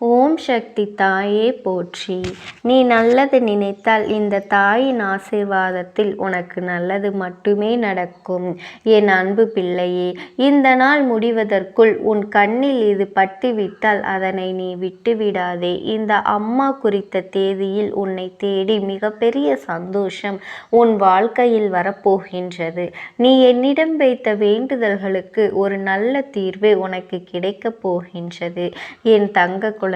ஓம் சக்தி தாயே போற்றி. நீ நல்லது நினைத்தால் இந்த தாயின் ஆசீர்வாதத்தில் உனக்கு நல்லது மட்டுமே நடக்கும். என் அன்பு பிள்ளையே, இந்த நாள் முடிவதற்குள் உன் கண்ணில் இது பட்டுவிட்டால் அதனை நீ விட்டுவிடாதே. இந்த அம்மா குறித்த தேதியில் உன்னை தேடி மிகப்பெரிய சந்தோஷம் உன் வாழ்க்கையில் வரப்போகின்றது. நீ என்னிடம் வைத்த வேண்டுதல்களுக்கு ஒரு நல்ல தீர்வு உனக்கு கிடைக்கப் போகின்றது. என் தங்க குழந்தையே,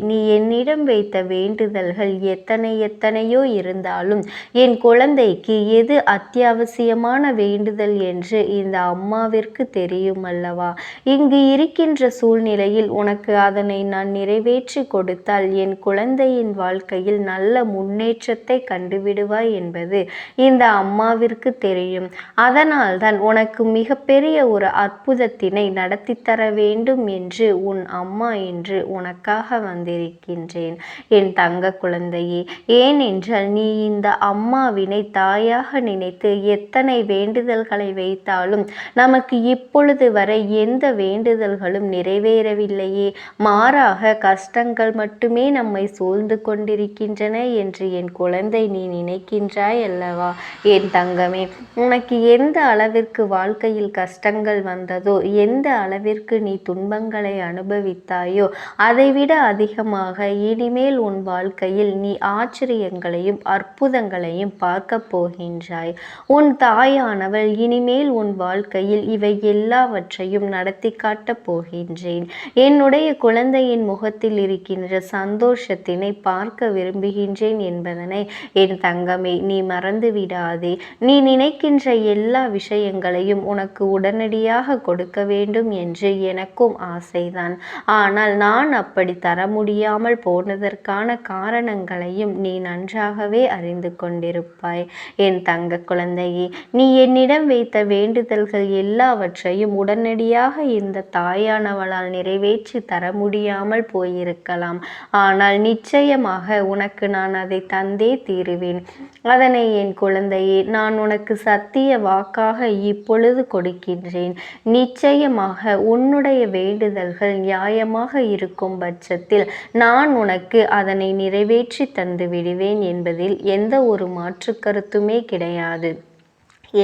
நீ என்னிடம் வைத்த வேண்டுதல்கள் எத்தனையோ இருந்தாலும் என் குழந்தைக்கு எது அத்தியாவசியமான வேண்டுதல் என்று இந்த அம்மாவிற்கு தெரியும் அல்லவா? இங்கு இருக்கின்ற சூழ்நிலையில் உனக்கு அதனை நான் நிறைவேற்றி கொடுத்தால் என் குழந்தையின் வாழ்க்கையில் நல்ல முன்னேற்றத்தை கண்டுவிடுவாய் என்பது இந்த அம்மாவிற்கு தெரியும். அதனால்தான் உனக்கு மிகப்பெரிய ஒரு அற்புதத்தினை நடத்தி தர வேண்டும் என்று உன் அம்மா என்று உனக்காக வந்திருக்கின்றேன் என் தங்க குழந்தையே. ஏனென்றால் நீ இந்த அம்மாவினை தாயாக நினைத்து எத்தனை வேண்டுதல்களை வைத்தாலும் நமக்கு இப்பொழுது வரை எந்த வேண்டுதல்களும் நிறைவேறவில்லையே, மாறாக கஷ்டங்கள் மட்டுமே நம்மை சூழ்ந்து கொண்டிருக்கின்றன என்று என் குழந்தை நீ நினைக்கின்றாய் அல்லவா? என் தங்கமே, உனக்கு எந்த அளவிற்கு வாழ்க்கையில் கஷ்டங்கள் வந்ததோ, எந்த அளவிற்கு நீ துன்பங்களை அனுபவித்தாயோ, அதைவிட அதிகமாக இனிமேல் உன் வாழ்க்கையில் நீ ஆச்சரியங்களையும் அற்புதங்களையும் பார்க்க போகின்றாய். உன் தாயானவள் இனிமேல் உன் வாழ்க்கையில் இவை எல்லாவற்றையும் நடத்தி காட்டப் போகின்றேன். என்னுடைய குழந்தையின் முகத்தில் இருக்கின்ற சந்தோஷத்தினை பார்க்க விரும்புகின்றேன் என்பதனை என் தங்கமே நீ மறந்து விடாதே. நீ நினைக்கின்ற எல்லா விஷயங்களையும் உனக்கு உடனடியாக கொடுக்க வேண்டும் என்று எனக்கும் ஆசைதான். ஆனால் நான் அப்படி தர முடியாமல் போனதற்கான காரணங்களையும் நீ நன்றாகவே அறிந்து கொண்டிருப்பாய் என் தங்க குழந்தையே. நீ என்னிடம் வைத்த வேண்டுதல்கள் எல்லாவற்றையும் உடனடியாக இந்த தாயானவளால் நிறைவேற்றி தர முடியாமல் போயிருக்கலாம். ஆனால் நிச்சயமாக உனக்கு நான் அதை தந்தே தீருவேன். அதனை என் குழந்தையே நான் உனக்கு சத்திய வாக்காக இப்பொழுது கொடுக்கின்றேன். நிச்சயமாக உன்னுடைய வேண்டுதல்கள் நியாயமாக இருக்கும் பட்சத்தில் நான் உனக்கு அதனை நிறைவேற்றி தந்து விடுவேன் என்பதில் எந்த ஒரு மாற்று கருத்துமே கிடையாது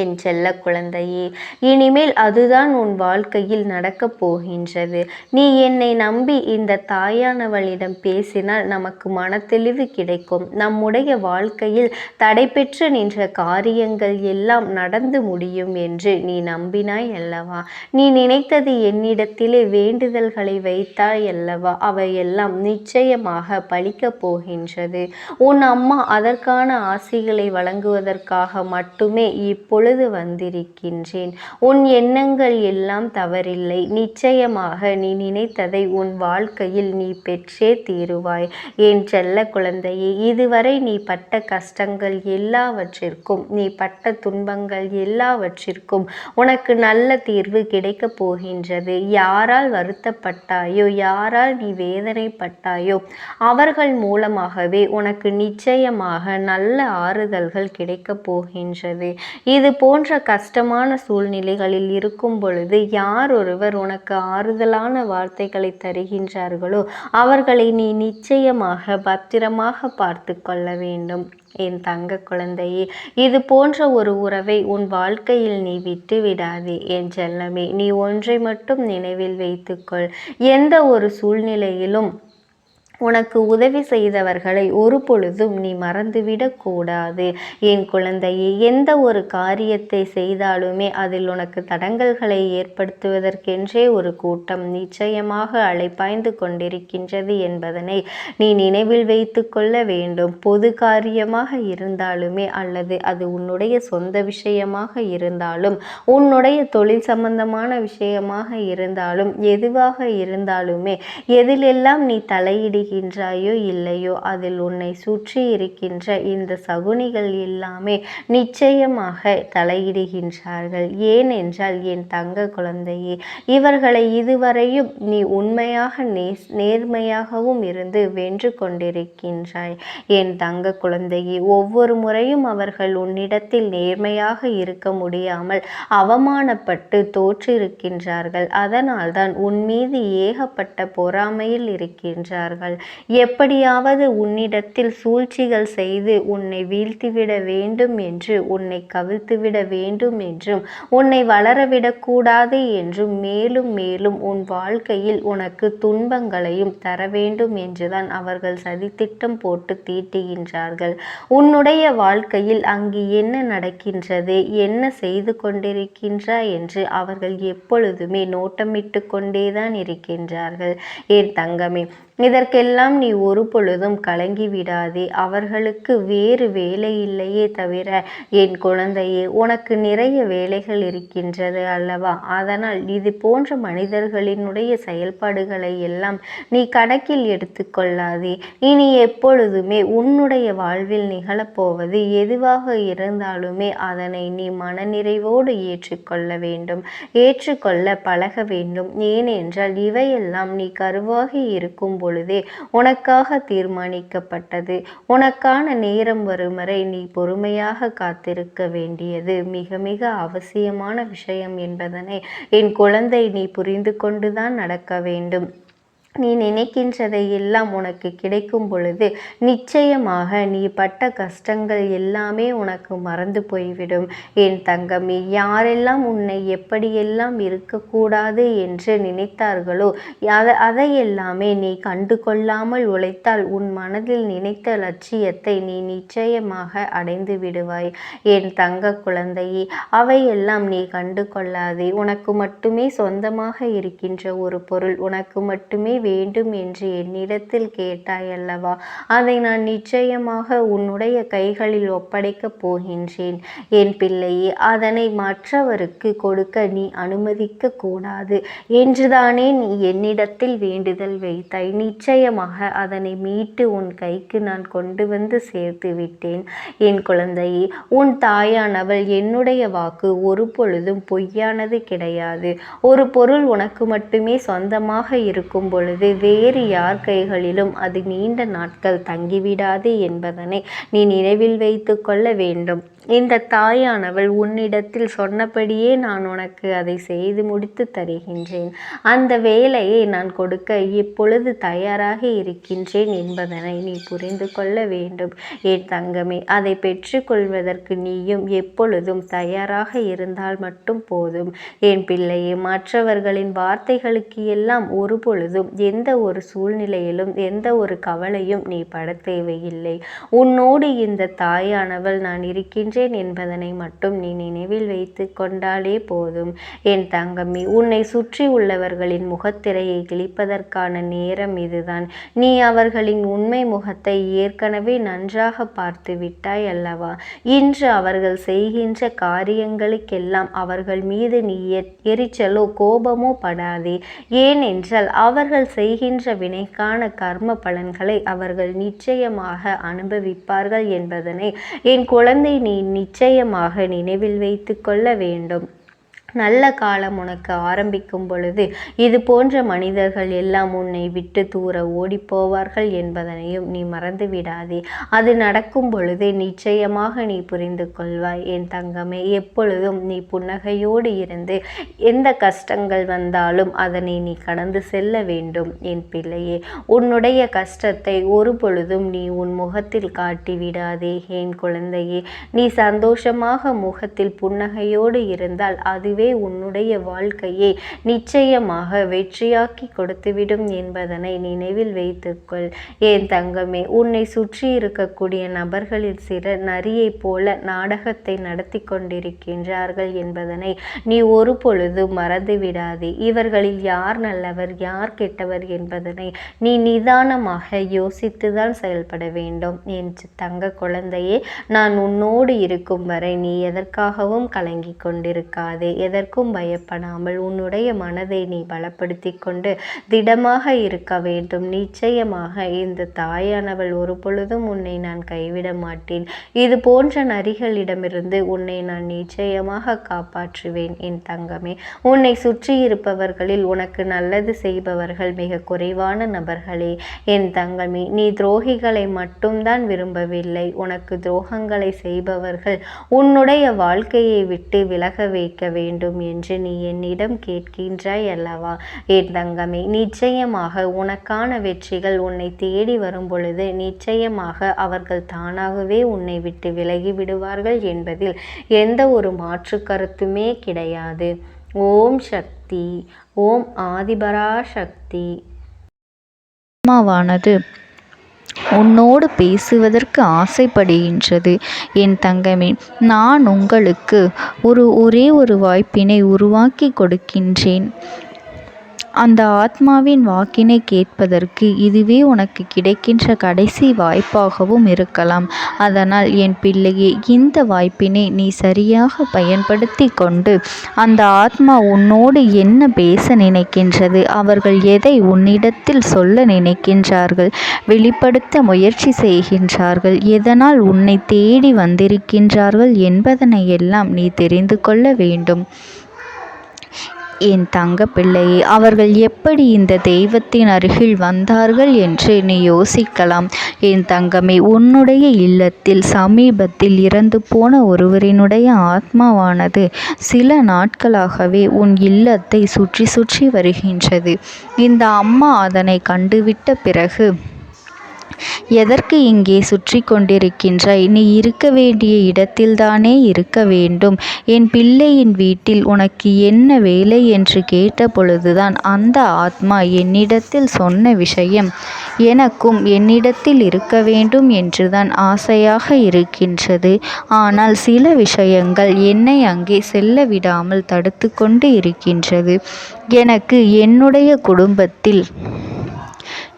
என் செல்ல குழந்தையே. இனிமேல் அதுதான் உன் வாழ்க்கையில் நடக்கப் போகின்றது. நீ என்னை நம்பி இந்த தாயானவளிடம் பேசினால் நமக்கு மனத்தெளிவு கிடைக்கும். நம்முடைய வாழ்க்கையில் தடைபெற்று நின்ற காரியங்கள் எல்லாம் நடந்து முடியும் என்று நீ நம்பினாய் அல்லவா? நீ நினைத்தது என்னிடத்திலே வேண்டுதல்களை வைத்தாய் அல்லவா? அவையெல்லாம் நிச்சயமாக பலிக்கப் போகின்றது. உன் அம்மா அதற்கான ஆசிகளை வழங்குவதற்காக மட்டுமே இப்பொழுது வந்திருக்கின்றேன். உன் எண்ணங்கள் எல்லாம் தவறில்லை. நிச்சயமாக நீ நினைத்ததை உன் வாழ்க்கையில் நீ பெற்றே தீருவாய் என் செல்ல குழந்தையே. இதுவரை நீ பட்ட கஷ்டங்கள் எல்லாவற்றிற்கும், நீ பட்ட துன்பங்கள் எல்லாவற்றிற்கும் உனக்கு நல்ல தீர்வு கிடைக்கப் போகின்றது. யாரால் வருத்தப்பட்டாயோ, யாரால் நீ வேதனைப்பட்டாயோ அவர்கள் மூலமாகவே உனக்கு நிச்சயமாக நல்ல ஆறுதல்கள் கிடைக்கப் போகின்றது. இது போன்ற கஷ்டமான சூழ்நிலைகளில் இருக்கும் பொழுது யார் ஒருவர் உனக்கு ஆறுதலான வார்த்தைகளை தருகின்றார்களோ அவர்களை நீ நிச்சயமாக பத்திரமாக பார்த்து கொள்ள வேண்டும் என் தங்க குழந்தையே. இது போன்ற ஒரு உறவை உன் வாழ்க்கையில் நீ விட்டு விடாதே என் செல்லமே. நீ ஒன்றை மட்டும் நினைவில் வைத்துக்கொள். எந்த ஒரு சூழ்நிலையிலும் உனக்கு உதவி செய்தவர்களை ஒரு பொழுதும் நீ மறந்துவிடக் கூடாது என் குழந்தையே. எந்த ஒரு காரியத்தை செய்தாலுமே அதில் உனக்கு தடங்கல்களை ஏற்படுத்துவதற்கென்றே ஒரு கூட்டம் நிச்சயமாக அலைப்பாய்ந்து கொண்டிருக்கின்றது என்பதனை நீ நினைவில் வைத்து கொள்ள வேண்டும். பொது காரியமாக இருந்தாலுமே அல்லது அது உன்னுடைய சொந்த விஷயமாக இருந்தாலும், உன்னுடைய தொழில் சம்பந்தமான விஷயமாக இருந்தாலும், எதுவாக இருந்தாலுமே எதிலெல்லாம் நீ தலையிடுகின்ற தலையிடுகின்றாயோ இல்லையோ, அதில் உன்னை சுற்றி இருக்கின்ற இந்த சகுனிகள் எல்லாமே நிச்சயமாக தலையிடுகின்றார்கள். ஏனென்றால் என் தங்க குழந்தையே, இவர்களை இதுவரையும் நீ உண்மையாக நேர்மையாகவும் இருந்து வென்று கொண்டிருக்கின்றாய். என் தங்க குழந்தையே, ஒவ்வொரு முறையும் அவர்கள் உன்னிடத்தில் நேர்மையாக இருக்க முடியாமல் அவமானப்பட்டு தோற்றிருக்கின்றார்கள். அதனால்தான் உன் மீது ஏகப்பட்ட பொறாமையில் இருக்கின்றார்கள். எப்படியாவது உன்னிடத்தில் சூழ்ச்சிகள் செய்து உன்னை வீழ்த்திவிட வேண்டும் என்று, உன்னை கவிழ்த்துவிட வேண்டும் என்றும், உன்னை வளரவிடக்கூடாது என்றும், மேலும் மேலும் உன் வாழ்க்கையில் உனக்கு துன்பங்களையும் தர வேண்டும் என்றுதான் அவர்கள் சதித்திட்டம் போட்டு தீட்டுகின்றார்கள். உன்னுடைய வாழ்க்கையில் அங்கு என்ன நடக்கின்றது, என்ன செய்து கொண்டிருக்கின்றாய் என்று அவர்கள் எப்பொழுதுமே நோட்டமிட்டு கொண்டேதான் இருக்கின்றார்கள். என் தங்கமே, இதற்கெல்லாம் நீ ஒரு பொழுதும் கலங்கி விடாதே. அவர்களுக்கு வேறு வேலை இல்லையே தவிர, என் குழந்தையே, உனக்கு நிறைய வேலைகள் இருக்கின்றது அல்லவா? அதனால் இது போன்ற மனிதர்களினுடைய செயல்பாடுகளை எல்லாம் நீ கணக்கில் எடுத்துக்கொள்ளாதே. இனி எப்பொழுதுமே உன்னுடைய வாழ்வில் நிகழப்போவது எதுவாக இருந்தாலுமே அதனை நீ மனநிறைவோடு ஏற்றுக்கொள்ள வேண்டும், ஏற்றுக்கொள்ள பழக வேண்டும். ஏனென்றால் இவையெல்லாம் நீ கருவாகி இருக்கும் பொழுதே உனக்காக தீர்மானிக்கப்பட்டது. உனக்கான நேரம் வரும் வரை நீ பொறுமையாக காத்திருக்க வேண்டியது மிக மிக அவசியமான விஷயம் என்பதனை என் குழந்தை நீ புரிந்து கொண்டுதான் நடக்க வேண்டும். நீ நினைக்கின்றதை எல்லாம் உனக்கு கிடைக்கும் பொழுது நிச்சயமாக நீ பட்ட கஷ்டங்கள் எல்லாமே உனக்கு மறந்து போய்விடும். என் தங்கமே, யாரெல்லாம் உன்னை எப்படியெல்லாம் இருக்கக்கூடாது என்று நினைத்தார்களோ அதையெல்லாமே நீ கண்டு கொள்ளாமல் உழைத்தால் உன் மனதில் நினைத்த லட்சியத்தை நீ நிச்சயமாக அடைந்து விடுவாய். என் தங்க குழந்தையே, அவையெல்லாம் நீ கண்டு கொள்ளாதே. உனக்கு மட்டுமே சொந்தமாக இருக்கின்ற ஒரு பொருள் உனக்கு மட்டுமே வேண்டும் என்று என்னிடத்தில் கேட்டாய் அல்லவா? அதை நான் நிச்சயமாக உன்னுடைய கைகளில் ஒப்படைக்கப் போகின்றேன். என் பிள்ளையே, அதனை மற்றவருக்கு கொடுக்க நீ அனுமதிக்க கூடாது என்றுதானே நீ என்னிடத்தில் வேண்டுதல் வைத்தாய். நிச்சயமாக அதனை மீட்டு உன் கைக்கு நான் கொண்டு வந்து சேர்த்து விட்டேன். என் குழந்தையே, உன் தாயானவள் என்னுடைய வாக்கு ஒரு பொழுதும் பொய்யானது கிடையாது. ஒரு பொருள் உனக்கு மட்டுமே சொந்தமாக இருக்கும் பொழுது வேறு யார் கைகளிலும் அது நீண்ட நாட்கள் தங்கிவிடாது என்பதனை நீ நினைவில் வைத்து கொள்ள வேண்டும். இந்த தாயானவள் உன்னிடத்தில் சொன்னபடியே நான் உனக்கு அதை செய்து முடித்து தருகின்றேன். அந்த வேலையை நான் கொடுக்க இப்பொழுது தயாராக இருக்கின்றேன் என்பதனை நீ புரிந்து கொள்ள வேண்டும். என் தங்கமே, அதை பெற்றுக்கொள்வதற்கு நீயும் எப்பொழுதும் தயாராக இருந்தால் மட்டும் போதும். என் பிள்ளையே, மற்றவர்களின் வார்த்தைகளுக்கு எல்லாம் ஒரு பொழுதும் எந்த ஒரு சூழ்நிலையிலும் எந்த ஒரு கவலையும் நீ பட தேவையில்லை. உன்னோடு இந்த தாயானவள் நான் இருக்கின்றேன் என்பதனை மட்டும் நீ நினைவில் வைத்து கொண்டாலே போதும். என் தங்கமே, உன்னை சுற்றி உள்ளவர்களின் முகத்திரையை கிழிப்பதற்கான நேரம் இதுதான். நீ அவர்களின் உண்மை முகத்தை ஏற்கனவே நன்றாக பார்த்து விட்டாய் அல்லவா? இன்று அவர்கள் செய்கின்ற காரியங்களுக்கெல்லாம் அவர்கள் மீது நீ எரிச்சலோ கோபமோ படாதே. ஏனென்றால் அவர்கள் செய்கின்ற வினைக்கான கர்ம பலன்களை அவர்கள் நிச்சயமாக அனுபவிப்பார்கள் என்பதனை என் குழந்தை நீ நிச்சயமாக நினைவில் வைத்து கொள்ள வேண்டும். நல்ல காலம் உனக்கு ஆரம்பிக்கும் பொழுது இது போன்ற மனிதர்கள் எல்லாம் உன்னை விட்டு தூர ஓடிப்போவார்கள் என்பதனையும் நீ மறந்து விடாதே. அது நடக்கும் பொழுது நிச்சயமாக நீ புரிந்து கொள்வாய். என் தங்கமே, எப்பொழுதும் நீ புன்னகையோடு இருந்து எந்த கஷ்டங்கள் வந்தாலும் அதனை நீ கடந்து செல்ல வேண்டும். என் பிள்ளையே, உன்னுடைய கஷ்டத்தை ஒரு பொழுதும் நீ உன் முகத்தில் காட்டி விடாதே. என் குழந்தையே, நீ சந்தோஷமாக முகத்தில் புன்னகையோடு இருந்தால் அதுவே உன்னுடைய வாழ்க்கையை நிச்சயமாக வெற்றியாக்கி கொடுத்துவிடும் என்பதனை நினைவில் வைத்துக்கொள். என் தங்கமே, உன்னை சுற்றி இருக்கக்கூடிய நபர்களில் சிலர் நரியை போல நாடகத்தை நடத்தி கொண்டிருக்கின்றார்கள் என்பதனை நீ ஒரு பொழுது மறந்து விடாதே. இவர்களில் யார் நல்லவர் யார் கெட்டவர் என்பதனை நீ நிதானமாக யோசித்துதான் செயல்பட வேண்டும். என் தங்க குழந்தையே, நான் உன்னோடு இருக்கும் வரை நீ எதற்காகவும் கலங்கி கொண்டிருக்காதே. எதற்கும் பயப்படாமல் உன்னுடைய மனதை நீ பலப்படுத்தி கொண்டு திடமாக இருக்க வேண்டும். நிச்சயமாக இந்த தாயானவள் ஒரு பொழுதும் உன்னை நான் கைவிட மாட்டேன். இது போன்ற நரிகளிடமிருந்து உன்னை நான் நிச்சயமாக காப்பாற்றுவேன் என் தங்கமே. உன்னை சுற்றி இருப்பவர்களில் உனக்கு நல்லது செய்பவர்கள் மிக குறைவான நபர்களே என் தங்கமே. நீ துரோகிகளை மட்டும்தான் விரும்பவில்லை, உனக்கு துரோகங்களை செய்பவர்கள் உன்னுடைய வாழ்க்கையை விட்டு விலக வைக்க வேண்டும் என்று நீ என்னிடம் கேட்கின்றாய் அல்லவா என் தங்கமே. நிச்சயமாக உனக்கான வெற்றிகள் உன்னை தேடி வரும் பொழுது நிச்சயமாக அவர்கள் தானாகவே உன்னை விட்டு விலகி விடுவார்கள் என்பதில் எந்த ஒரு மாற்று கருத்துமே கிடையாது. ஓம் சக்தி. ஓம் ஆதிபரா சக்தி. ஆத்மாவானது உன்னோடு பேசுவதற்கு ஆசைப்படுகின்றது என் தங்கமே. நான் உங்களுக்கு ஒரே ஒரு வாய்ப்பினை உருவாக்கி கொடுக்கின்றேன். அந்த ஆத்மாவின் வாக்கினை கேட்பதற்கு இதுவே உனக்கு கிடைக்கின்ற கடைசி வாய்ப்பாகவும் இருக்கலாம். அதனால் என் பிள்ளையே, இந்த வாய்ப்பினை நீ சரியாக பயன்படுத்தி கொண்டு அந்த ஆத்மா உன்னோடு என்ன பேச நினைக்கின்றது, அவர்கள் எதை உன்னிடத்தில் சொல்ல நினைக்கின்றார்கள், வெளிப்படுத்த முயற்சி செய்கின்றார்கள், எதனால் உன்னை தேடி வந்திருக்கின்றார்கள் என்பதனை எல்லாம் நீ தெரிந்து கொள்ள வேண்டும் என் தங்க பிள்ளையே. அவர்கள் எப்படி இந்த தெய்வத்தின் அருகில் வந்தார்கள் என்று நீ யோசிக்கலாம் என் தங்கமே. உன்னுடைய இல்லத்தில் சமீபத்தில் இறந்து போன ஒருவரினுடைய ஆத்மாவானது சில நாட்களாகவே உன் இல்லத்தை சுற்றி சுற்றி வருகின்றது. இந்த அம்மா அதனை கண்டுவிட்ட பிறகு, எதற்கு இங்கே சுற்றி கொண்டிருக்கின்றாய்? நீ இருக்க வேண்டிய இடத்தில்தானே இருக்க வேண்டும். என் பிள்ளையின் வீட்டில் உனக்கு என்ன வேலை என்று கேட்ட பொழுதுதான் அந்த ஆத்மா என்னிடத்தில் சொன்ன விஷயம், எனக்கும் என்னிடத்தில் இருக்க வேண்டும் என்றுதான் ஆசையாக இருக்கின்றது. ஆனால் சில விஷயங்கள் என்னை அங்கே செல்ல விடாமல் தடுத்து கொண்டு இருக்கின்றது. எனக்கு என்னுடைய குடும்பத்தில்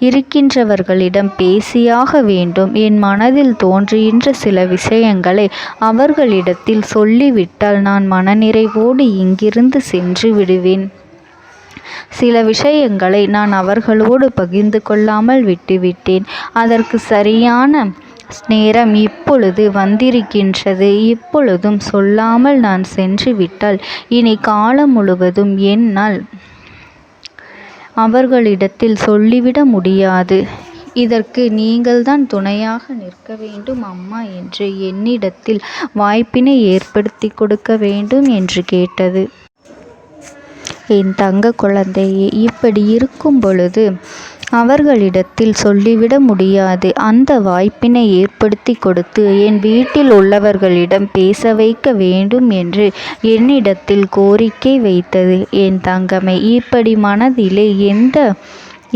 இருக்கின்றவர்களிடம் பேசியாக வேண்டும். என் மனதில் தோன்றுகின்ற சில விஷயங்களை அவர்களிடத்தில் சொல்லிவிட்டால் நான் மனநிறைவோடு இங்கிருந்து சென்று விடுவேன். சில விஷயங்களை நான் அவர்களோடு பகிர்ந்து கொள்ளாமல் விட்டுவிட்டேன். அதற்கு சரியான நேரம் இப்பொழுது வந்திருக்கின்றது. இப்பொழுதும் சொல்லாமல் நான் சென்று விட்டால் இனி காலம் முழுவதும் என்னால் அவர்களிடத்தில் சொல்லிவிட முடியாது. இதற்கு நீங்கள்தான் துணையாக நிற்க வேண்டும் அம்மா என்று என்னிடத்தில் வாய்ப்பினை ஏற்படுத்தி கொடுக்க வேண்டும் என்று கேட்டது. என் தங்க குழந்தையே, இப்படி இருக்கும் பொழுது அவர்களிடத்தில் சொல்லிவிட முடியாது. அந்த வாய்ப்பினை ஏற்படுத்தி கொடுத்து என் வீட்டில் உள்ளவர்களிடம் பேச வைக்க வேண்டும் என்று என்னிடத்தில் கோரிக்கை வைத்தது என் தங்கமே. இப்படி மனதிலே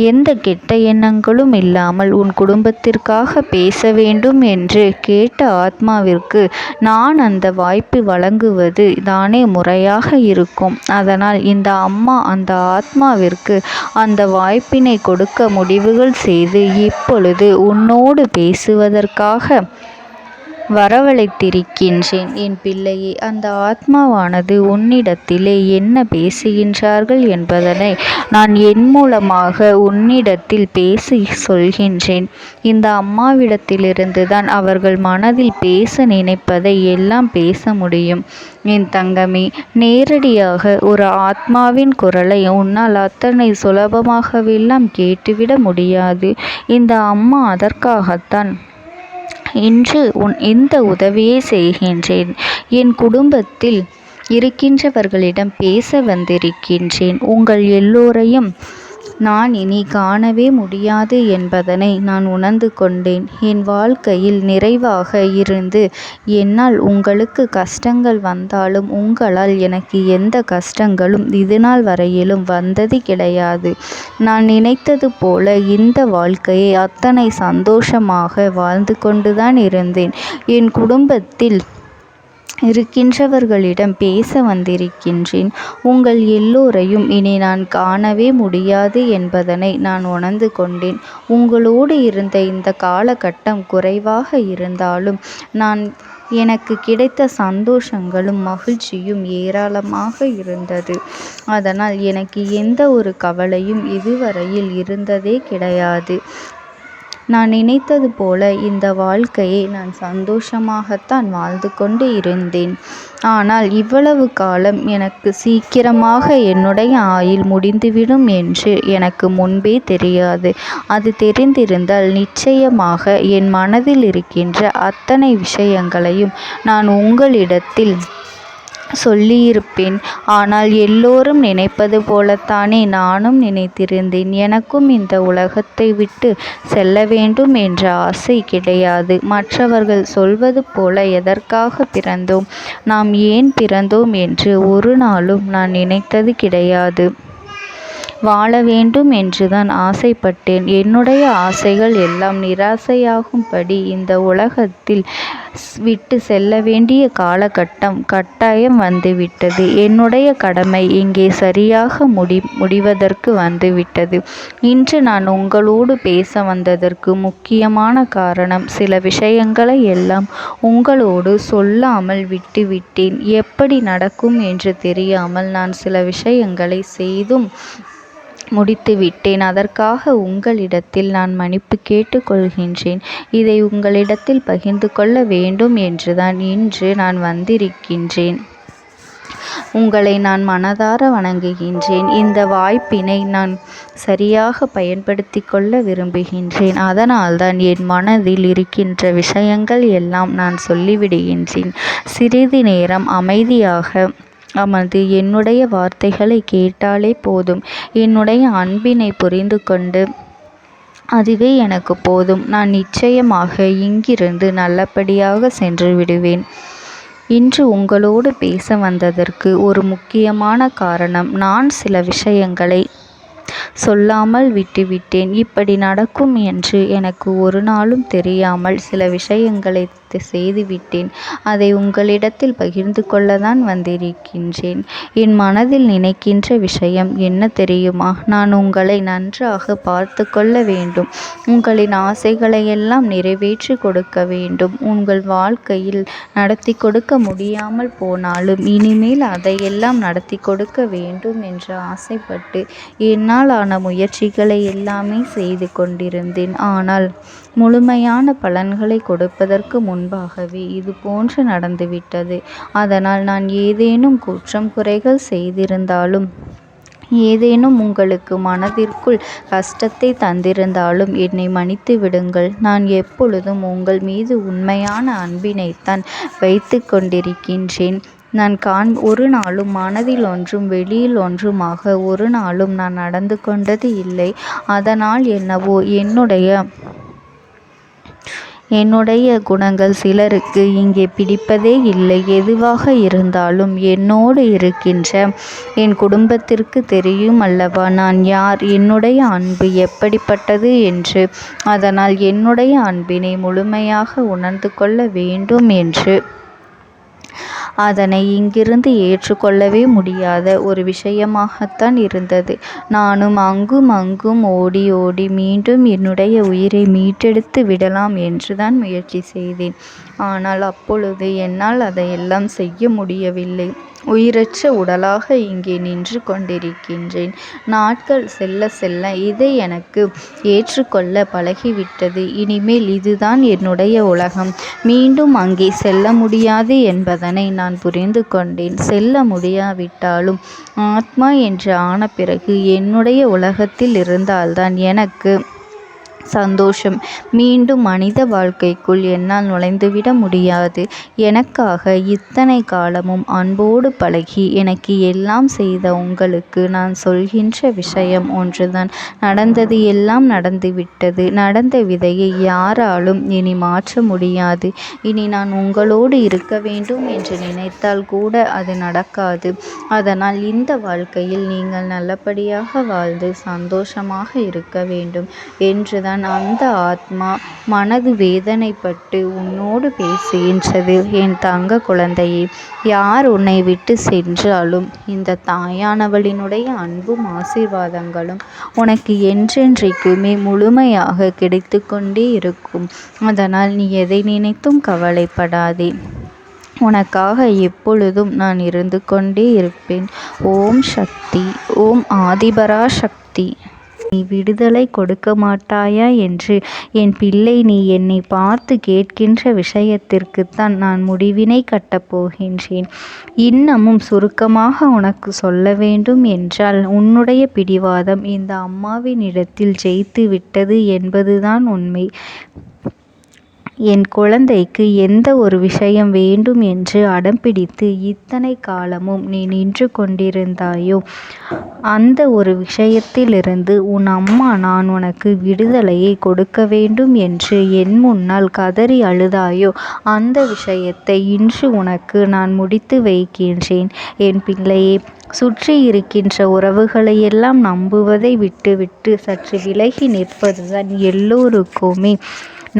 எந்த கெட்ட எண்ணங்களும் இல்லாமல் உன் குடும்பத்திற்காக பேச வேண்டும் என்று கேட்ட ஆத்மாவிற்கு நான் அந்த வாய்ப்பு வழங்குவது தானே முறையாக இருக்கும். அதனால் இந்த அம்மா அந்த ஆத்மாவிற்கு அந்த வாய்ப்பினை கொடுக்க முடிவுகள் செய்து இப்பொழுது உன்னோடு பேசுவதற்காக வரவழைத்திருக்கின்றேன் என் பிள்ளையே. அந்த ஆத்மாவானது உன்னிடத்திலே என்ன பேசுகின்றார்கள் என்பதனை நான் என் மூலமாக உன்னிடத்தில் பேசி சொல்கின்றேன். இந்த அம்மாவிடத்திலிருந்து தான் அவர்கள் மனதில் பேச நினைப்பதை எல்லாம் பேச முடியும் என் தங்கமே. நேரடியாக ஒரு ஆத்மாவின் குரலை உன்னால் அத்தனை சுலபமாகவெல்லாம் கேட்டுவிட முடியாது. இந்த அம்மா அதற்காகத்தான் இன்று இந்த உதவியை செய்கின்றேன். என் குடும்பத்தில் இருக்கின்றவர்களிடம் பேச வந்திருக்கின்றேன். உங்கள் எல்லோரையும் நான் இனி காணவே முடியாது என்பதனை நான் உணர்ந்து கொண்டேன். என் வாழ்க்கையில் நிறைவாக இருந்து என்னால் உங்களுக்கு கஷ்டங்கள் வந்தாலும் உங்களால் எனக்கு எந்த கஷ்டங்களும் இதுநாள் வரையிலும் வந்தது கிடையாது. நான் நினைத்தது போல இந்த வாழ்க்கையை அத்தனை சந்தோஷமாக வாழ்ந்து கொண்டுதான் இருந்தேன். என் குடும்பத்தில் இருக்கின்றவர்களிடம் பேச வந்திருக்கின்றேன். உங்கள் எல்லோரையும் இனி நான் காணவே முடியாது என்பதனை நான் உணர்ந்து கொண்டேன். உங்களோடு இருந்த இந்த காலகட்டம் குறைவாக இருந்தாலும் நான் எனக்கு கிடைத்த சந்தோஷங்களும் மகிழ்ச்சியும் ஏராளமாக இருந்தது. அதனால் எனக்கு எந்த ஒரு கவலையும் இதுவரையில் இருந்ததே கிடையாது. நான் நினைத்தது போல இந்த வாழ்க்கையை நான் சந்தோஷமாகத்தான் வாழ்ந்து கொண்டு இருந்தேன். ஆனால் இவ்வளவு காலம் எனக்கு சீக்கிரமாக என்னுடைய ஆயுள் முடிந்துவிடும் என்று எனக்கு முன்பே தெரியாது. அது தெரிந்திருந்தால் நிச்சயமாக என் மனதில் இருக்கின்ற அத்தனை விஷயங்களையும் நான் உங்களிடத்தில் சொல்லியிருப்பேன். ஆனால் எல்லோரும் நினைப்பது போலத்தானே நானும் நினைத்திருந்தேன். எனக்கும் இந்த உலகத்தை விட்டு செல்ல வேண்டும் என்ற ஆசை கிடையாது. மற்றவர்கள் சொல்வது போல எதற்காக பிறந்தோம், நாம் ஏன் பிறந்தோம் என்று ஒரு நாளும் நான் நினைத்தது கிடையாது. வாழ வேண்டும் என்றுதான் ஆசைப்பட்டேன். என்னுடைய ஆசைகள் எல்லாம் நிராசையாகும்படி இந்த உலகத்தில் விட்டு செல்ல வேண்டிய காலகட்டம் கட்டாயம் வந்துவிட்டது. என்னுடைய கடமை இங்கே சரியாக முடிவதற்கு வந்துவிட்டது. இன்று நான் உங்களோடு பேச வந்ததற்கு முக்கியமான காரணம், சில விஷயங்களை எல்லாம் உங்களோடு சொல்லாமல் விட்டுவிட்டேன். எப்படி நடக்கும் என்று தெரியாமல் நான் சில விஷயங்களை செய்தும் முடித்துவிட்டேன். அதற்காக உங்களிடத்தில் நான் மன்னிப்பு கேட்டுக்கொள்கின்றேன். இதை உங்களிடத்தில் பகிர்ந்து கொள்ள வேண்டும் என்றுதான் இன்று நான் வந்திருக்கின்றேன். உங்களை நான் மனதார வணங்குகின்றேன். இந்த வாய்ப்பினை நான் சரியாக பயன்படுத்தி கொள்ள விரும்புகின்றேன். அதனால்தான் என் மனதில் இருக்கின்ற விஷயங்கள் எல்லாம் நான் சொல்லிவிடுகின்றேன். சிறிது நேரம் அமைதியாக அமர்ந்து என்னுடைய வார்த்தைகளை கேட்டாலே போதும். என்னுடைய அன்பினை புரிந்து கொண்டு அதுவே எனக்கு போதும். நான் நிச்சயமாக இங்கிருந்து நல்லபடியாக சென்று விடுவேன். இன்று உங்களோடு பேச வந்ததற்கு ஒரு முக்கியமான காரணம், நான் சில விஷயங்களை சொல்லாமல் விட்டுவிட்டேன். இப்படி நடக்கும் என்று எனக்கு ஒரு நாளும் தெரியாமல் சில விஷயங்களை செய்துவிட்டேன். அதை உங்களிடத்தில் பகிர்ந்து கொள்ளத்தான் வந்திருக்கின்றேன். என் மனதில் நினைக்கின்ற விஷயம் என்ன தெரியுமா? நான் உங்களை நன்றாக பார்த்து கொள்ள வேண்டும். உங்களின் ஆசைகளை எல்லாம் நிறைவேற்றி கொடுக்க வேண்டும். உங்கள் வாழ்க்கையில் நடத்தி கொடுக்க முடியாமல் போனாலும் இனிமேல் அதையெல்லாம் நடத்தி கொடுக்க வேண்டும் என்று ஆசைப்பட்டு என்னால் ஆன முயற்சிகளை எல்லாமே செய்து கொண்டிருந்தேன். ஆனால் முழுமையான பலன்களை கொடுப்பதற்கு முன்பாகவே இது போன்று நடந்துவிட்டது. அதனால் நான் ஏதேனும் குற்றம் குறைகள் செய்திருந்தாலும், ஏதேனும் உங்களுக்கு மனதிற்குள் கஷ்டத்தை தந்திருந்தாலும் என்னை மன்னித்து விடுங்கள். நான் எப்பொழுதும் உங்கள் மீது உண்மையான அன்பினைத்தான் வைத்து கொண்டிருக்கின்றேன். நான் ஒரு நாளும் மனதில் ஒன்றும் வெளியில் ஒன்றுமாக ஒரு நாளும் நான் நடந்து கொண்டது இல்லை. அதனால் என்னவோ என்னுடைய குணங்கள் சிலருக்கு இங்கே பிடிப்பதே இல்லை. எதுவாக இருந்தாலும் என்னோடு இருக்கின்ற என் குடும்பத்திற்கு தெரியும் அல்லவா நான் யார், என்னுடைய அன்பு எப்படிப்பட்டது என்று. அதனால் என்னுடைய அன்பினை முழுமையாக உணர்ந்து கொள்ள வேண்டும் என்று அதனை இங்கிருந்து ஏற்றுக்கொள்ளவே முடியாத ஒரு விஷயமாகத்தான் இருந்தது. நானும் அங்கும் அங்கும் ஓடி ஓடி மீண்டும் என்னுடைய உயிரை மீட்டெடுத்து விடலாம் என்றுதான் முயற்சி செய்தேன். ஆனால் அப்பொழுது என்னால் அதையெல்லாம் செய்ய முடியவில்லை. உயிரற்ற உடலாக இங்கே நின்று கொண்டிருக்கின்றேன். நாட்கள் செல்ல செல்ல இதை எனக்கு ஏற்றுக்கொள்ள பழகிவிட்டது. இனிமேல் இதுதான் என்னுடைய உலகம். மீண்டும் அங்கே செல்ல முடியாது என்பதனை நான் புரிந்து கொண்டேன். செல்ல முடியாவிட்டாலும் ஆத்மா என்று ஆன பிறகு என்னுடைய உலகத்தில் இருந்தால்தான் எனக்கு சந்தோஷம். மீண்டும் மனித வாழ்க்கைக்குள் என்னால் நுழைந்துவிட முடியாது. எனக்காக இத்தனை காலமும் அன்போடு பழகி எனக்கு எல்லாம் செய்த உங்களுக்கு நான் சொல்கின்ற விஷயம் ஒன்றுதான். நடந்தது எல்லாம் நடந்துவிட்டது. நடந்த விதையை யாராலும் இனி மாற்ற முடியாது. இனி நான் உங்களோடு இருக்க வேண்டும் என்று நினைத்தால் கூட அது நடக்காது. அதனால் இந்த வாழ்க்கையில் நீங்கள் நல்லபடியாக வாழ்ந்து சந்தோஷமாக இருக்க வேண்டும் என்றுதான் தான் அந்த ஆத்மா மனது வேதனைப்பட்டு உன்னோடு பேசுகின்றது. என் தங்க குழந்தையே, யார் உன்னை விட்டு சென்றாலும் இந்த தாயானவளினுடைய அன்பும் ஆசீர்வாதங்களும் உனக்கு என்றென்றைக்குமே முழுமையாக கிடைத்து கொண்டே இருக்கும். அதனால் நீ எதை நினைத்தும் கவலைப்படாதே. உனக்காக எப்பொழுதும் நான் இருந்து கொண்டே இருப்பேன். ஓம் சக்தி. ஓம் ஆதிபரா சக்தி. நீ விடுதலை கொடுக்க மாட்டாயா என்று என் பிள்ளை நீ என்னை பார்த்து கேட்கின்ற விஷயத்திற்குத்தான் நான் முடிவினை கட்டப் போகின்றேன். இன்னமும் சுருக்கமாக உனக்கு சொல்ல வேண்டும் என்றால், உன்னுடைய பிடிவாதம் இந்த அம்மாவினிடத்தில் ஜெயித்து விட்டது என்பதுதான் உண்மை. என் குழந்தைக்கு எந்த ஒரு விஷயம் வேண்டும் என்று அடம்பிடித்து இத்தனை காலமும் நீ நின்று கொண்டிருந்தாயோ, அந்த ஒரு விஷயத்திலிருந்து உன் அம்மா நான் உனக்கு விடுதலையை கொடுக்க வேண்டும் என்று என் முன்னால் கதறி அழுதாயோ, அந்த விஷயத்தை இன்று உனக்கு நான் முடித்து வைக்கின்றேன். என் பிள்ளையே, சுற்றி இருக்கின்ற உறவுகளையெல்லாம் நம்புவதை விட்டுவிட்டு சற்று விலகி நிற்பதுதான் எல்லோருக்குமே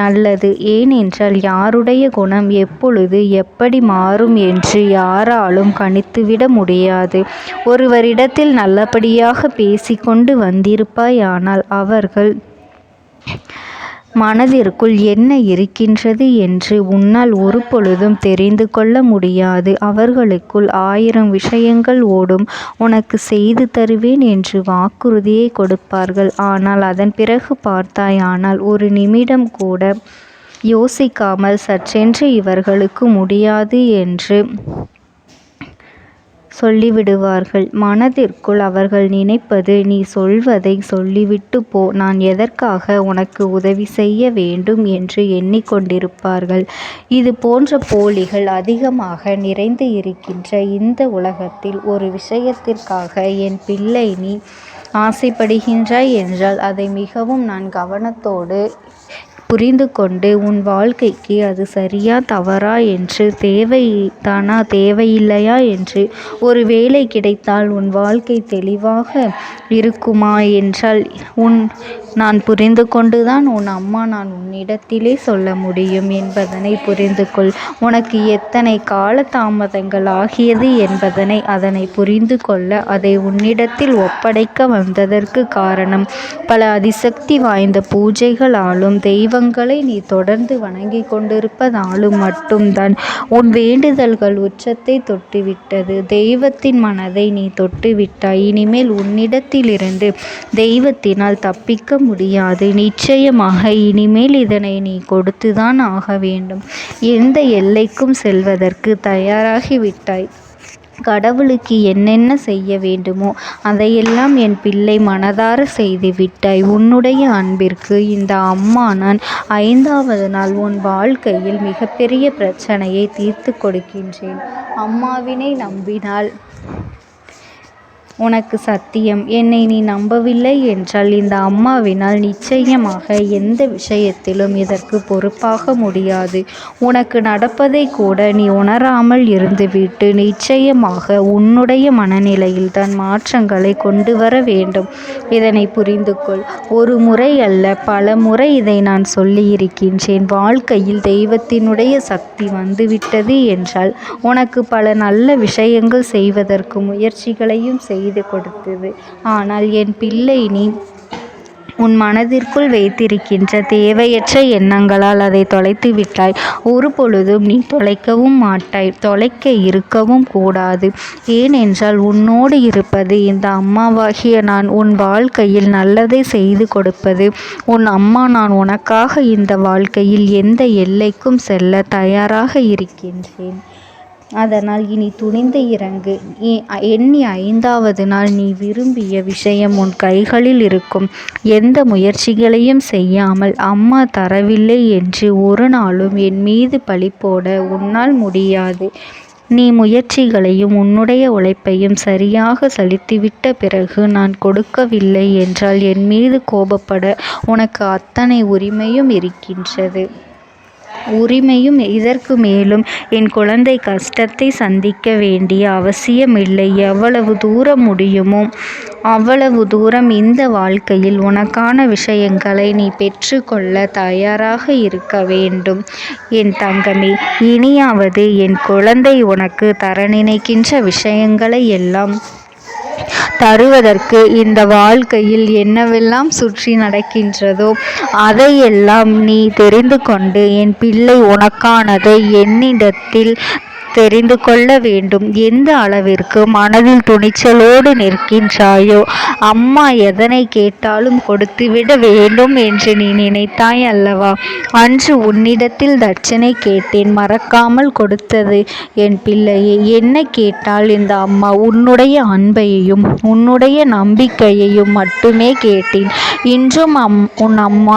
நல்லது. ஏனென்றால் யாருடைய குணம் எப்பொழுது எப்படி மாறும் என்று யாராலும் கணித்துவிட முடியாது. ஒருவரிடத்தில் நல்லபடியாக பேசிக்கொண்டு வந்திருப்பாயானால் அவர்கள் மனதிற்குள் என்ன இருக்கின்றது என்று உன்னால் ஒரு பொழுதும் தெரிந்து கொள்ள முடியாது. அவர்களுக்குள் 1000 விஷயங்கள் ஓடும். உனக்கு செய்து தருவேன் என்று வாக்குறுதியை கொடுப்பார்கள். ஆனால் அதன் பிறகு பார்த்தாயானால் ஒரு நிமிடம் கூட யோசிக்காமல் சற்றென்று இவர்களுக்கு முடியாது என்று சொல்லிவிடுவார்கள். மனதிற்குள் அவர்கள் நினைப்பது, நீ சொல்வதை சொல்லிவிட்டு போ, நான் எதற்காக உனக்கு உதவி செய்ய வேண்டும் என்று எண்ணிக்கொண்டிருப்பார்கள். இது போன்ற போலிகள் அதிகமாக நிறைந்து இருக்கின்ற இந்த உலகத்தில் ஒரு விஷயத்திற்காக என் பிள்ளை நீ ஆசைப்படுகின்றாய் என்றால் அதை மிகவும் நான் கவனத்தோடு புரிந்து கொண்டு உன் வாழ்க்கைக்கு அது சரியா தவறா என்று, தேவைதானா தேவையில்லையா என்று, ஒரு வேலை கிடைத்தால் உன் வாழ்க்கை தெளிவாக இருக்குமா என்றால் நான் புரிந்து கொண்டுதான் உன் அம்மா நான் உன்னிடத்திலே சொல்ல முடியும் என்பதனை புரிந்து கொள். உனக்கு எத்தனை கால தாமதங்கள் ஆகியது என்பதனை அதனை புரிந்து கொள்ள அதை உன்னிடத்தில் ஒப்படைக்க வந்ததற்கு காரணம், பல அதிசக்தி வாய்ந்த பூஜைகளாலும் தெய்வங்களை நீ தொடர்ந்து வணங்கி கொண்டிருப்பதாலும் மட்டும்தான் உன் வேண்டுதல்கள் உச்சத்தை தொட்டுவிட்டது. தெய்வத்தின் மனதை நீ தொட்டுவிட்டாய். இனிமேல் உன்னிடத்திலிருந்து தெய்வத்தினால் தப்பிக்க முடியாது. நிச்சயமாக இனிமேல் இதனை நீ கொடுத்துதான் ஆக வேண்டும். எந்த எல்லைக்கும் செல்வதற்கு தயாராகிவிட்டாய். கடவுளுக்கு என்னென்ன செய்ய வேண்டுமோ அதையெல்லாம் என் பிள்ளை மனதார செய்து விட்டாய். உன்னுடைய அன்பிற்கு இந்த அம்மா நான் 5வது நாள் உன் வாழ்க்கையில் மிகப்பெரிய பிரச்சனையை தீர்த்து கொடுக்கின்றேன். அம்மாவினை நம்பினால் உனக்கு சத்தியம். என்னை நீ நம்பவில்லை என்றால் இந்த அம்மாவினால் நிச்சயமாக எந்த விஷயத்திலும் இதற்கு பொறுப்பாக முடியாது. உனக்கு நடப்பதை கூட நீ உணராமல் இருந்துவிட்டு நிச்சயமாக உன்னுடைய மனநிலையில் தான் மாற்றங்களை கொண்டு வர வேண்டும். இதனை புரிந்து கொள். ஒரு முறை அல்ல, பல முறை இதை நான் சொல்லியிருக்கின்றேன். வாழ்க்கையில் தெய்வத்தினுடைய சக்தி வந்துவிட்டது என்றால் உனக்கு பல நல்ல விஷயங்கள் செய்வதற்கு முயற்சிகளையும் செய்து கொடுத்தது. ஆனால் என் பிள்ளை நீ உன் மனதிற்குள் வைத்திருக்கின்ற தேவையற்ற எண்ணங்களால் அதை தொலைத்து விட்டாய். ஒரு பொழுதும் நீ தொலைக்கவும் மாட்டாய். தொலைக்க இருக்கவும் கூடாது. ஏனென்றால் உன்னோடு இருப்பது இந்த அம்மாவாகிய நான். உன் வாழ்க்கையில் நல்லதை செய்து கொடுப்பது உன் அம்மா நான். உனக்காக இந்த வாழ்க்கையில் எந்த எல்லைக்கும் செல்ல தயாராக இருக்கின்றேன். அதனால் இனி துணிந்து இறங்கு. எண்ணி 5வது நாள் நீ விரும்பிய விஷயம் உன் கைகளில் இருக்கும். எந்த முயற்சிகளையும் செய்யாமல் அம்மா தரவில்லை என்று ஒரு நாளும் என் மீது பழி போட உன்னால் முடியாது. நீ முயற்சிகளையும் உன்னுடைய உழைப்பையும் சரியாக செலுத்திவிட்ட பிறகு நான் கொடுக்கவில்லை என்றால் என் மீது கோபப்பட உனக்கு அத்தனை உரிமையும் இருக்கின்றது. இதற்கு மேலும் என் குழந்தை கஷ்டத்தை சந்திக்க வேண்டிய அவசியமில்லை. எவ்வளவு தூரம் முடியுமோ அவ்வளவு தூரம் இந்த வாழ்க்கையில் உனக்கான விஷயங்களை நீ பெற்றுக்கொள்ள தயாராக இருக்க வேண்டும். என் தங்கமே, இனியாவது என் குழந்தை உனக்கு தர நினைக்கின்ற விஷயங்களை எல்லாம் தருவதற்கு இந்த வாழ்க்கையில் என்னவெல்லாம் சுற்றி நடக்கின்றதோ அதையெல்லாம் நீ தெரிந்து கொண்டு என் பிள்ளை உனக்கானதை என்னிடத்தில் தெரிந்து கொள்ள வேண்டும். எந்த அளவிற்கு மனதில் துணிச்சலோடு நிற்கின்றாயோ, அம்மா எதனை கேட்டாலும் கொடுத்துவிட வேண்டும் என்று நீ நினைத்தாய் அல்லவா? அன்று உன்னிடத்தில் தட்சணை கேட்டேன், மறக்காமல் கொடுத்தது என் பிள்ளையே. என்ன கேட்டால் இந்த அம்மா உன்னுடைய அன்பையையும் உன்னுடைய நம்பிக்கையையும் மட்டுமே கேட்டேன். இன்றும் உன் அம்மா